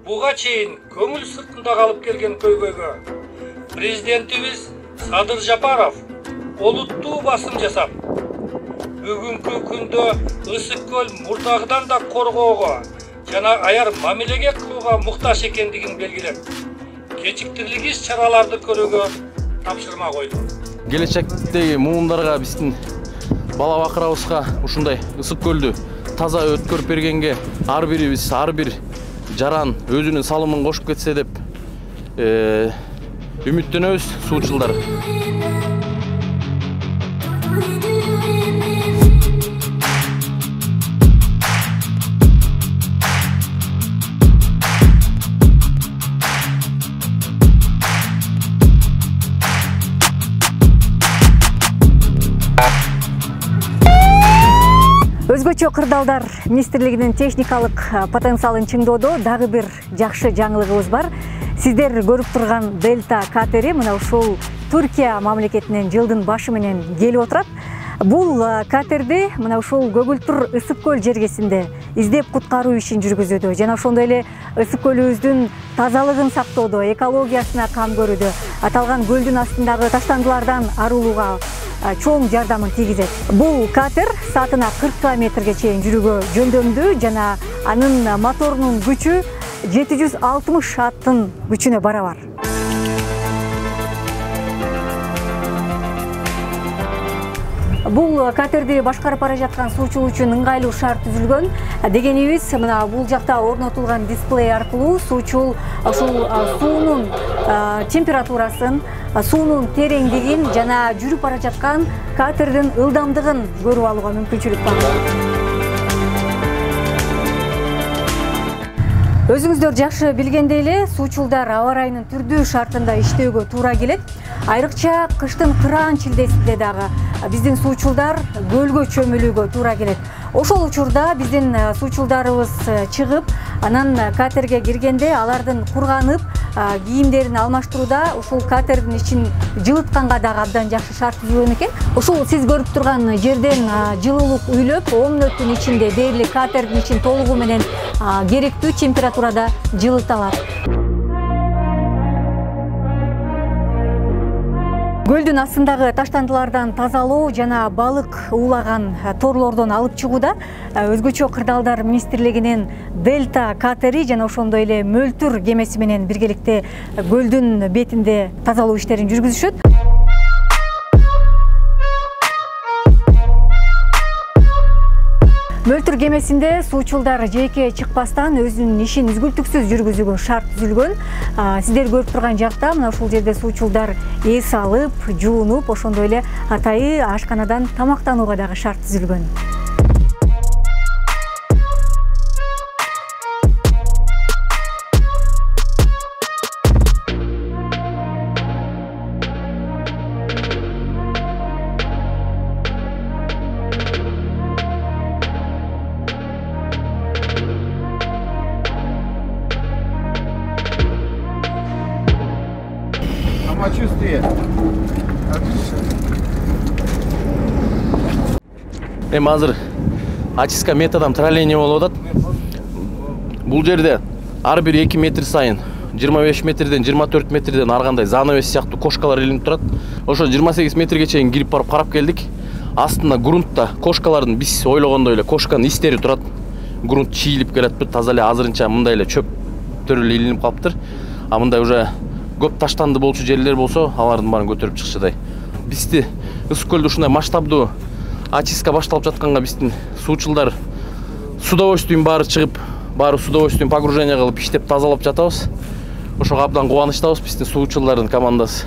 буга чейин көңүл сыртында калып келген көйгөйгө президентибиз Садыр Жапаров олуттуу басым жасап, бүгүнкү күндө Ысык көл мурдагыдан да коргоого жана аяр мамилеге кылууга муктаж экендигин белгилеп, кечиктирилгис чараларды көрүүгө тапшырма койду. Келечектеги муундарга биздин бала бакырабызга ушундай Ысык көлдү таза өткөрүп бергенге ар бирибиз ар бир жаран өзүнүн салымын кошуп кетсе деп үмүттөнөбүз, суучулдар. Өзгөчө кырдаалдар министрлигинин техникалык потенциалын чыңдоодо дагы бир жакшы жаңылыгыбыз бар. Сиздер көрүп турган Дельта катери мына ушул Түркия мамлекетинен жылдын башы менен келип отурат. Бул катерди мына ушул көгүлтүр Ысык көл жергесинде издеп куткаруу ишин жүргүзүүдө жана ошондой эле Ысык көлүбүздүн тазалыгын сактоодо, экологиясына кам көрүүдө, аталган көлдүн астындагы таштандылардан арылууга чоң жардамын тийгизет. Бул катер саатына 40 км чейин жүрүүгө жөндөмдүү жана анын моторунун күчү 760 аттын күчүнө барабар. Бул катерди башкарып бара жаткан суучул үчүн ыңгайлуу шарт түзүлгөн. Дегенибиз, мына бул жакта орнотулган дисплей аркылуу суучул ушул суунун температурасын, суунун тереңдигин жана жүрүп бара жаткан катердин ылдамдыгын көрүп алууга мүмкүнчүлүк бар. Өзүңүздөр жакшы билгендей эле, суучулдар аба ырайынын түрдүү шартында иштөөгө туура келет. Айрыкча кыштын кыраан чилдесинде дагы биздин суучулдар көлгө чөмүлүүгө туура келет. Ошол учурда биздин суучулдарыбыз чыгып, анан катерге киргенде алардын курганып, кийимдерин алмаштырууда ушул катердин ичин жылытканга дагы абдан жакшы шарт түзүлгөн экен. Ушул сиз көрүп турган жерден жылуулук үйлөп, 10 мүнөттүн ичинде дээрлик катердин ичин толугу менен керектүү температурада жылыталат. Көлдүн астындагы таштандылардан тазалоо жана балык уулаган торлордон алып чыгууда өзгөчө кырдаалдар министрлигинин Дельта катери жана ошондой эле мөлтүр кемеси менен биргеликте көлдүн бетинде тазалоо иштерин жүргүзүшөт. Мөлтүр кемесинде суучулдар жеке чыкпастан өзүнүн ишин үзгүлтүксүз жүргүзүүгө шарт түзүлгөн. Сиздер көрүп турган жакта мына ушул жерде суучулдар эс алып, жуунуп, ошондой эле атайы ашканадан тамактанууга дагы шарт түзүлгөн. Самочувствие. Эми азыр очистка методом тролление болуп атат. Бул жерде ар бир 2 метр сайын 25 метрден 24 метрден ар кандай занавес сыяктуу кошкалар илинип турат. Ошо 28 метрге чейин кирип барып карап келдик. Астында грунтта кошкалардын биз ойлогондой эле кошканын истери турат. Грунт чийилип келатпы, таза эле азырынча мындай эле чөптөр эле илинип калыптыр. А мындай уже көп таштанды болчу жерлер болсо, алардын баарын көтөрүп чыкчыдай. Бизди Ысык көлдө ушундай масштабдуу очистка башталып жатканга биздин суучулдар с удовольствием баары чыгып, баары с удовольствием погружение кылып иштеп тазалап жатабыз. Ошого абдан кубанычтабыз биздин суучулардын командасы.